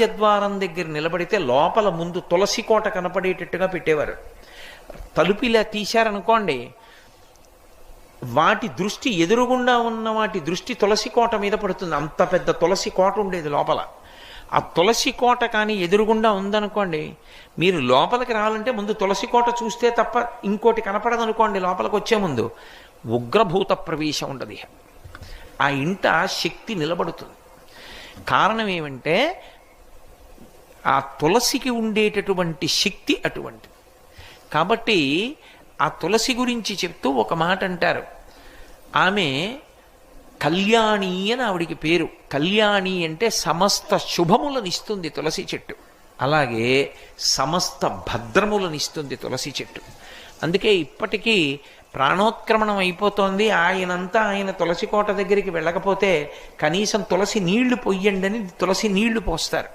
రాజద్వారం దగ్గర నిలబడితే లోపల ముందు తులసి కోట కనపడేటట్టుగా పెట్టేవారు. తలుపు ఇలా తీశారనుకోండి, వాటి దృష్టి ఎదురుగుండా ఉన్న వాటి దృష్టి తులసి కోట మీద పడుతుంది. అంత పెద్ద తులసి కోట ఉండేది లోపల. ఆ తులసి కోట కానీ ఎదురుగుండా ఉందనుకోండి, మీరు లోపలికి రావాలంటే ముందు తులసి కోట చూస్తే తప్ప ఇంకోటి కనపడదనుకోండి. లోపలికి వచ్చే ముందు ఉగ్రభూత ప్రవేశం ఉండదు. ఆ ఇంట శక్తి నిలబడుతుంది. కారణం ఏమంటే ఆ తులసికి ఉండేటటువంటి శక్తి అటువంటిది. కాబట్టి ఆ తులసి గురించి చెప్తూ ఒక మాట అంటారు. ఆమె కళ్యాణి అని ఆవిడికి పేరు. కళ్యాణి అంటే సమస్త శుభములనిస్తుంది తులసి చెట్టు. అలాగే సమస్త భద్రములనిస్తుంది తులసి చెట్టు. అందుకే ఇప్పటికీ ప్రాణోత్క్రమణం అయిపోతోంది, ఆయనంతా ఆయన తులసి కోట దగ్గరికి వెళ్ళకపోతే కనీసం తులసి నీళ్లు పొయ్యండి అని తులసి నీళ్లు పోస్తారు.